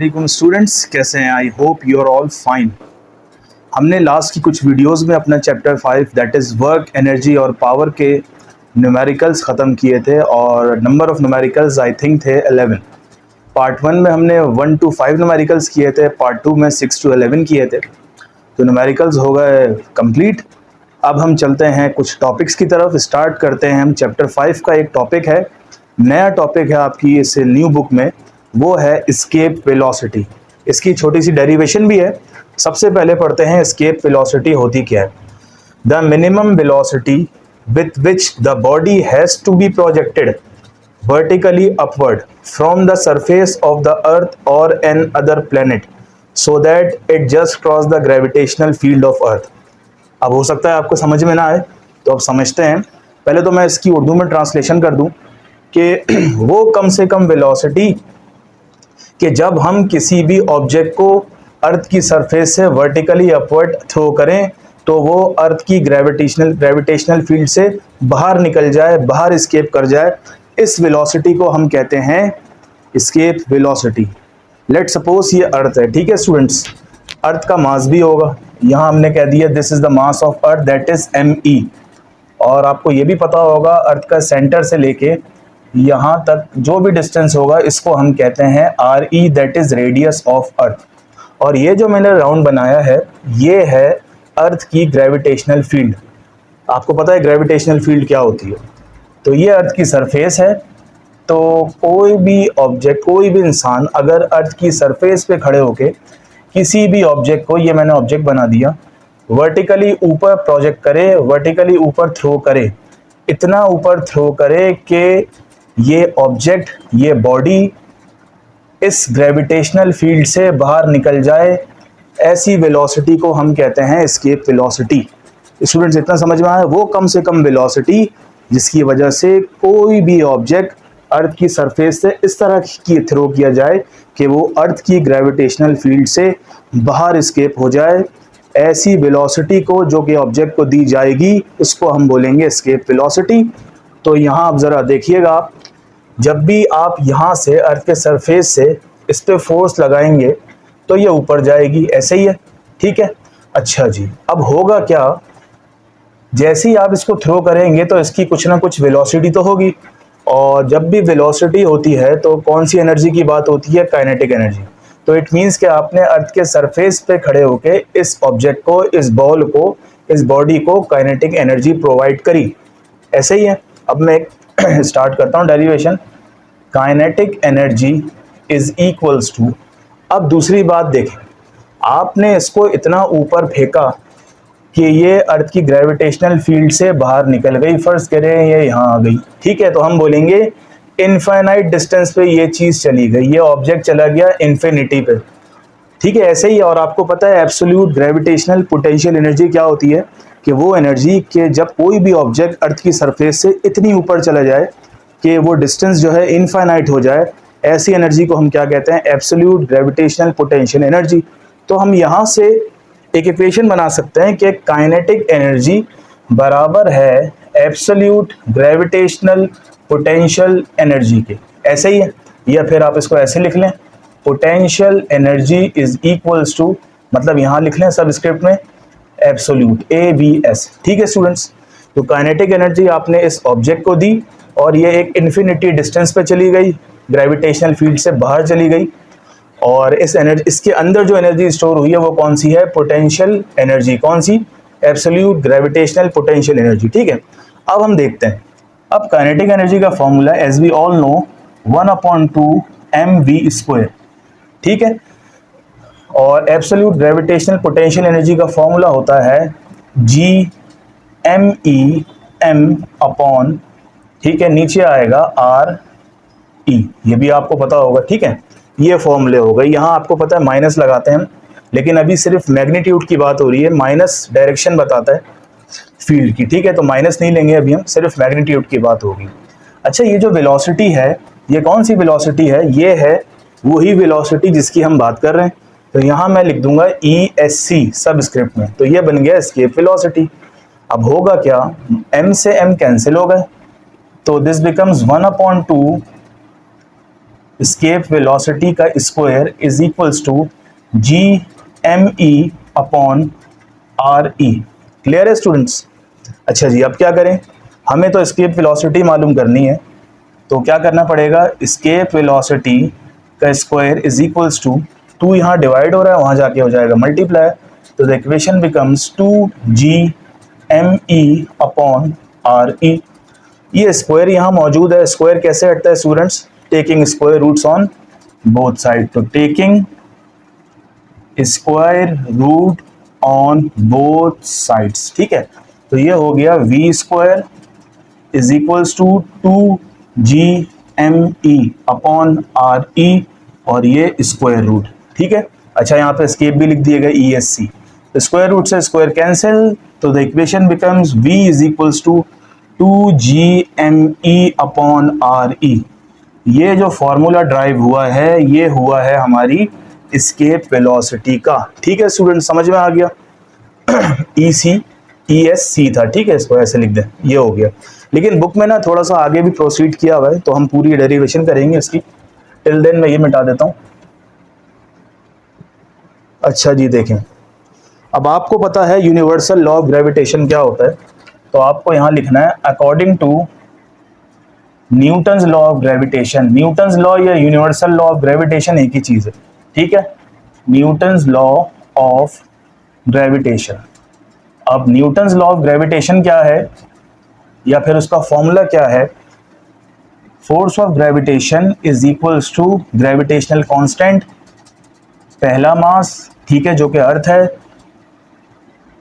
वालेकुम स्टूडेंट्स, कैसे हैं? I hope you are all fine. हमने लास्ट की कुछ वीडियोस में अपना chapter 5 that is work, energy और पावर के न्यूमेरिकल्स ख़त्म किए थे और number of numericals I think थे 11। पार्ट 1 में हमने 1 to 5 न्यूमेरिकल्स किए थे, पार्ट 2 में 6 to 11 किए थे। तो न्यूमेरिकल्स हो गए कंप्लीट। अब हम चलते हैं कुछ टॉपिक्स की तरफ। स्टार्ट करते हैं हम चैप्टर 5 का। एक टॉपिक है, नया टॉपिक है आपकी इस न्यू बुक में, वो है एस्केप वेलोसिटी। इसकी छोटी सी डेरिवेशन भी है। सबसे पहले पढ़ते हैं एस्केप वेलोसिटी होती क्या है। The minimum velocity with which the body has to be projected vertically upward from the surface of the earth or an other planet so that it just cross the gravitational field of earth। अब हो सकता है आपको समझ में ना आए, तो अब समझते हैं। पहले तो मैं इसकी उर्दू में ट्रांसलेशन कर दूं कि वो कम से कम वेलोसिटी कि जब हम किसी भी ऑब्जेक्ट को अर्थ की सरफेस से वर्टिकली अपवर्ड थ्रो करें तो वो अर्थ की ग्रेविटेशनल फील्ड से बाहर निकल जाए, बाहर एस्केप कर जाए। इस वेलोसिटी को हम कहते हैं एस्केप वेलोसिटी। लेट सपोज ये अर्थ है, ठीक है स्टूडेंट्स। अर्थ का मास भी होगा, यहाँ हमने कह दिया this is the mass of earth that is ME। और आपको ये भी पता होगा अर्थ का सेंटर से लेके यहाँ तक जो भी डिस्टेंस होगा इसको हम कहते हैं RE that is radius of earth. और ये जो मैंने राउंड बनाया है ये है अर्थ की ग्रेविटेशनल फील्ड। आपको पता है ग्रेविटेशनल फील्ड क्या होती है। तो ये अर्थ की सरफेस है। तो कोई भी ऑब्जेक्ट, कोई भी इंसान अगर अर्थ की सरफेस पे खड़े होके किसी भी ऑब्जेक्ट को, ये मैंने ऑब्जेक्ट बना दिया, वर्टिकली ऊपर प्रोजेक्ट करे, वर्टिकली ऊपर थ्रो करे, इतना ऊपर थ्रो करे कि ये ऑब्जेक्ट, ये बॉडी इस ग्रेविटेशनल फील्ड से बाहर निकल जाए, ऐसी वेलोसिटी को हम कहते हैं एस्केप वेलोसिटी। स्टूडेंट्स इतना समझ में आया? वो कम से कम वेलोसिटी जिसकी वजह से कोई भी ऑब्जेक्ट अर्थ की सरफेस से इस तरह की थ्रो किया जाए कि वो अर्थ की ग्रेविटेशनल फील्ड से बाहर एस्केप हो जाए, ऐसी वेलोसिटी को जो कि ऑब्जेक्ट को दी जाएगी उसको हम बोलेंगे एस्केप वेलोसिटी। तो यहाँ आप ज़रा देखिएगा, आप जब भी आप यहाँ से अर्थ के सरफेस से इस पर फोर्स लगाएंगे तो ये ऊपर जाएगी, ऐसे ही है, ठीक है। अच्छा जी, अब होगा क्या, जैसे ही आप इसको थ्रो करेंगे तो इसकी कुछ ना कुछ वेलोसिटी तो होगी। और जब भी वेलोसिटी होती है तो कौन सी एनर्जी की बात होती है? Kinetic energy. तो इट मीन्स कि आपने अर्थ के सरफेस पे खड़े होके इस ऑब्जेक्ट को, इस बॉल को, इस बॉडी को काइनेटिक एनर्जी प्रोवाइड करी, ऐसे ही है। अब मैं स्टार्ट करता हूँ derivation. Kinetic energy is equals to, अब दूसरी बात देखें, आपने इसको इतना ऊपर फेंका कि ये अर्थ की ग्रेविटेशनल फील्ड से बाहर निकल गई, फर्ज करें ये यहाँ आ गई, ठीक है। तो हम बोलेंगे इनफाइनाइट डिस्टेंस पे ये चीज़ चली गई, ये ऑब्जेक्ट चला गया इन्फिनिटी पे, ठीक है, ऐसे ही। और आपको पता है एब्सोल्यूट ग्रेविटेशनल पोटेंशियल एनर्जी क्या होती है? कि वो एनर्जी कि जब कोई भी ऑब्जेक्ट अर्थ की सरफेस से इतनी ऊपर चला जाए कि वो डिस्टेंस जो है इनफाइनाइट हो जाए, ऐसी एनर्जी को हम क्या कहते हैं? Absolute gravitational potential energy. तो हम यहाँ से एक इक्वेशन बना सकते हैं कि काइनेटिक एनर्जी बराबर है एब्सोल्यूट ग्रेविटेशनल पोटेंशियल एनर्जी के, ऐसे ही है। या फिर आप इसको ऐसे लिख लें, potential energy is equals to, मतलब यहाँ लिख लें सबस्क्रिप्ट में एब्सोल्यूट ABS, ठीक है स्टूडेंट्स। तो काइनेटिक एनर्जी आपने इस ऑब्जेक्ट को दी और ये एक इन्फिनिटी डिस्टेंस पे चली गई, ग्रेविटेशनल फील्ड से बाहर चली गई। और इस एनर्जी, इसके अंदर जो एनर्जी स्टोर हुई है वो कौन सी है? Potential energy. कौन सी? एब्सोल्यूट ग्रेविटेशनल पोटेंशियल एनर्जी, ठीक है। अब हम देखते हैं, अब काइनेटिक एनर्जी का formula as we all know 1/2 mv², ठीक है। और एब्सोल्यूट ग्रेविटेशनल पोटेंशियल एनर्जी का फॉर्मूला होता है GMEM/, ठीक है, नीचे आएगा RE, ये भी आपको पता होगा, ठीक है। ये फॉर्मूले हो गए। यहाँ आपको पता है माइनस लगाते हैं हम, लेकिन अभी सिर्फ मैग्नीट्यूड की बात हो रही है, माइनस डायरेक्शन बताता है फील्ड की, ठीक है। तो माइनस नहीं लेंगे अभी हम, सिर्फ मैग्नीट्यूड की बात होगी। अच्छा, ये जो वेलोसिटी है ये कौन सी वेलोसिटी है? ये है वही वेलोसिटी जिसकी हम बात कर रहे हैं। तो यहाँ मैं लिख दूंगा ESC सबस्क्रिप्ट में, तो ये बन गया एस्केप वेलोसिटी। अब होगा क्या, m से m कैंसिल हो गए, तो दिस बिकम्स 1/2 escape velocity का square is equals to G M E upon R E. Clear है स्टूडेंट्स? अच्छा जी, अब क्या करें, हमें तो escape velocity मालूम करनी है, तो क्या करना पड़ेगा, escape velocity का square is equals to, two यहाँ डिवाइड हो रहा है, वहाँ जाके हो जाएगा मल्टीप्लाई, तो the equation becomes two G M E upon R E. ये स्क्वायर यहाँ मौजूद है, स्क्वायर कैसे हटता है students, taking square roots on both side, तो taking square root on both sides, ठीक है। तो ये हो गया V square is equals to two G M E upon R ई, और ये स्क्वायर रूट, ठीक है। अच्छा, यहाँ पे स्केप भी लिख दिएगा E S C, square root से स्क्वायर कैंसिल, तो the equation becomes v is equals to two G M E upon R E. ये जो फॉर्मूला ड्राइव हुआ है, ये हुआ है हमारी स्केप वेलोसिटी का, ठीक है स्टूडेंट, समझ में आ गया। ई सी ई एस सी था, ठीक है, इसको ऐसे लिख दें, ये हो गया। लेकिन बुक में ना थोड़ा सा आगे भी प्रोसीड किया हुआ है, तो हम पूरी डेरिवेशन करेंगे इसकी, टिल देन मैं ये मिटा देता हूँ। अच्छा जी, देखें, अब आपको पता है यूनिवर्सल लॉ ऑफ ग्रेविटेशन क्या होता है, तो आपको यहाँ लिखना है according to Newton's law of gravitation. Newton's law या यूनिवर्सल लॉ ऑफ ग्रेविटेशन एक ही चीज है, ठीक है, न्यूटन्स लॉ ऑफ ग्रेविटेशन। अब न्यूटन्स लॉ ऑफ ग्रेविटेशन क्या है, या फिर उसका फॉर्मूला क्या है, force of gravitation is equals to gravitational constant, पहला मास, ठीक है, जो कि अर्थ है,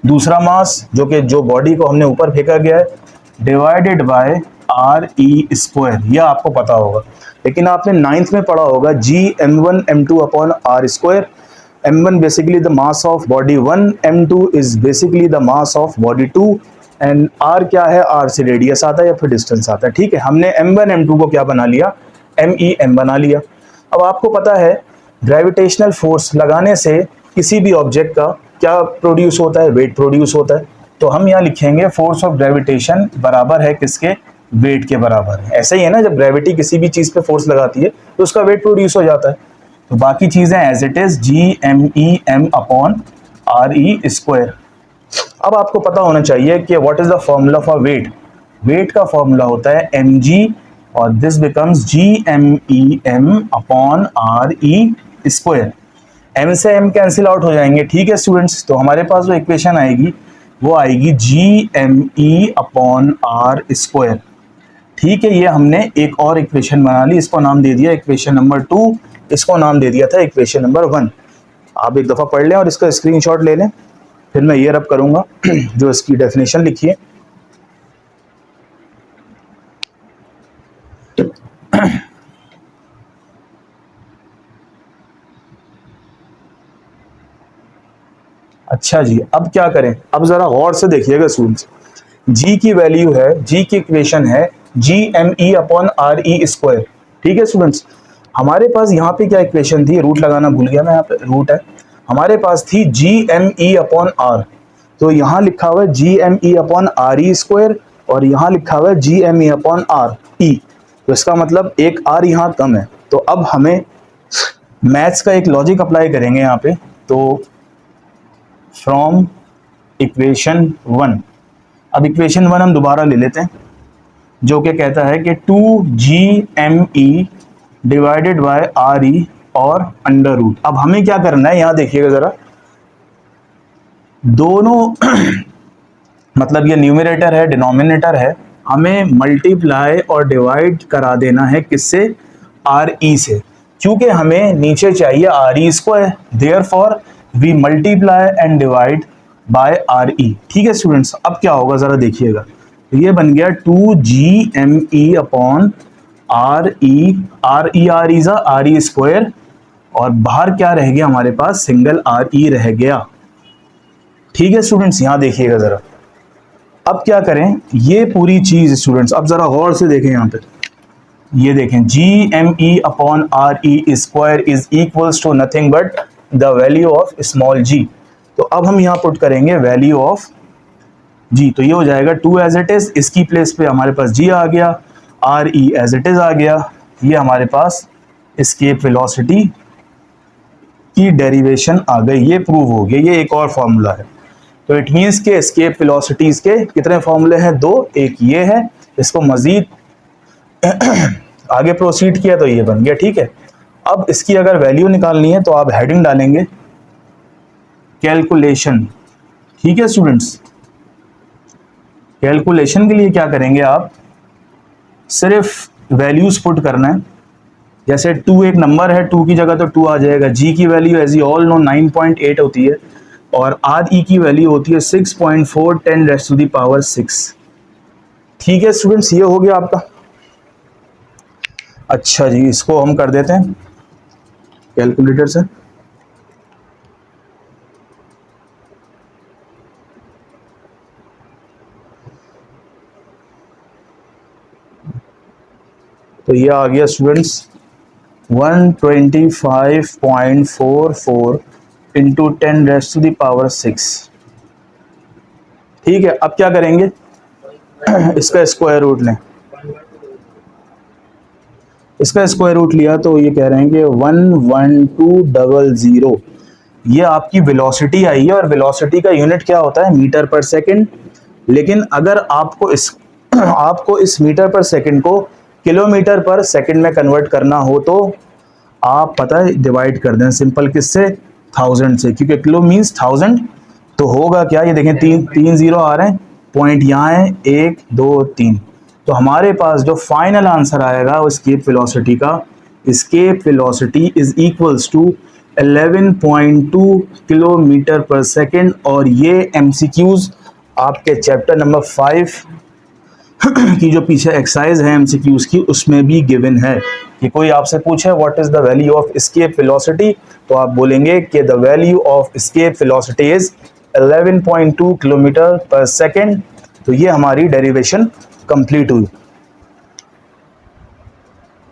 दूसरा मास जो कि जो बॉडी को हमने ऊपर फेंका गया है, divided by are E square. यह आपको पता होगा, लेकिन आपने 9th में पढ़ा होगा G M one M two upon R square. m1 basically the mass of body 1, m2 is basically the mass of body 2, and r क्या है, r से रेडियस आता है या फिर डिस्टेंस आता है, ठीक है। हमने m1 m2 को क्या बना लिया, m बना लिया। अब आपको पता है ग्रेविटेशनल फोर्स लगाने से किसी भी ऑब्जेक्ट का क्या प्रोड्यूस होता है, वेट प्रोड्यूस होता है। तो हम यहाँ लिखेंगे फोर्स ऑफ ग्रेविटेशन बराबर है किसके, वेट के बराबर है। ऐसा ही है ना, जब ग्रेविटी किसी भी चीज पे फोर्स लगाती है तो उसका वेट प्रोड्यूस हो जाता है। तो बाकी चीजें as it is G M E M upon R E square. अब आपको पता होना चाहिए कि what is the formula for weight. Weight का फॉर्मूला होता है एम जी, और this becomes G M E M upon R E square. M से एम कैंसिल आउट हो जाएंगे, ठीक है स्टूडेंट्स। तो हमारे पास जो इक्वेशन आएगी वो आएगी G M E upon R square, ठीक है। ये हमने एक और इक्वेशन बना ली, इसको नाम दे दिया इक्वेशन नंबर 2, इसको नाम दे दिया था इक्वेशन नंबर 1। आप एक दफ़ा पढ़ लें और इसका स्क्रीनशॉट ले लें, फिर मैं ये रब करूंगा जो इसकी डेफिनेशन लिखी है। अच्छा जी, अब क्या करें, अब जरा गौर से देखिएगा स्टूडेंट्स। जी की वैल्यू है, जी की इक्वेशन है G M E upon R E square, ठीक है स्टूडेंट्स। हमारे पास यहाँ पे क्या इक्वेशन थी, रूट लगाना भूल गया मैं, यहाँ पे रूट है, हमारे पास थी G M E upon R. तो यहाँ लिखा हुआ है G M E upon R E square, और यहाँ लिखा हुआ है G M E upon R E. तो इसका मतलब एक आर यहाँ कम है। तो अब हमें मैथ्स का एक लॉजिक अप्लाई करेंगे यहाँ पे। तो फ्रॉम इक्वेशन 1, अब इक्वेशन 1 हम दोबारा ले लेते हैं, जो कि कहता है कि 2GME डिवाइडेड बाय RE और अंडर रूट। अब हमें क्या करना है, यहां देखिएगा जरा, दोनों मतलब ये न्यूमरेटर है, डिनोमिनेटर है, हमें मल्टीप्लाई और डिवाइड करा देना है किससे, RE से, क्योंकि हमें नीचे चाहिए RE square, therefore we multiply and divide by RE, ठीक है स्टूडेंट्स। अब क्या होगा जरा देखिएगा, तो ये बन गया 2GME अपॉन RE स्क्वायर, और बाहर क्या रह गया हमारे पास, सिंगल RE रह गया, ठीक है स्टूडेंट्स। यहां देखिएगा जरा, अब क्या करें, ये पूरी चीज स्टूडेंट्स अब जरा गौर से देखें, यहां पे ये देखें GME upon RE square is equals to nothing but the value of small g। तो अब हम यहां पुट करेंगे वैल्यू ऑफ g, तो ये हो जाएगा 2 एज इट इज, इसकी प्लेस पे हमारे पास g आ गया, RE एज इट इज आ गया, ये हमारे पास एस्केप वेलोसिटी की डेरिवेशन आ गई, ये प्रूव हो गया। ये एक और फॉर्मूला है। तो इट मीन्स के एस्केप वेलोसिटीज के कितने फॉर्मूले हैं? 2। एक ये है, इसको मजीद आगे प्रोसीड किया तो ये बन गया, ठीक है। अब इसकी अगर वैल्यू निकालनी है तो आप हेडिंग डालेंगे कैलकुलेशन, ठीक है स्टूडेंट्स। कैलकुलेशन के लिए क्या करेंगे आप, सिर्फ वैल्यूज पुट करना है। जैसे 2 एक नंबर है, 2 की जगह तो 2 आ जाएगा। जी की value as you all know 9.8 होती है और आर ई की वैल्यू होती है 6.4 10⁻⁶। ठीक है स्टूडेंट्स, ये हो गया आपका। अच्छा जी, इसको हम कर देते हैं कैलकुलेटर से। तो ये आ गया स्टूडेंट्स 125.44 इंटू 10⁻⁶। ठीक है, अब क्या करेंगे, इसका स्क्वायर रूट लें। इसका स्क्वायर रूट लिया तो ये कह रहे हैं कि 11200, ये आपकी वेलोसिटी आई है। और वेलोसिटी का यूनिट क्या होता है? मीटर पर सेकंड। लेकिन अगर आपको इस मीटर पर सेकंड को किलोमीटर पर सेकंड में कन्वर्ट करना हो तो आप पता है डिवाइड कर दें सिंपल, किससे? 1000 से, क्योंकि किलो मीन्स 1000। तो होगा क्या, ये देखें 3 जीरो आ रहे हैं, पॉइंट यहाँ है 1 2 3। तो हमारे पास जो फाइनल आंसर आएगा वो एस्केप वेलोसिटी का, escape velocity is equals to 11.2 kilometre per second. और ये एमसीक्यूज आपके चैप्टर नंबर 5 की जो पीछे एक्सरसाइज है एमसीक्यूज की, उसमें भी गिवन है कि कोई आपसे पूछे what is the value of escape velocity, तो आप बोलेंगे कि the value of escape velocity is 11.2 kilometre per second. तो ये हमारी डेरिवेशन कंप्लीट हुई।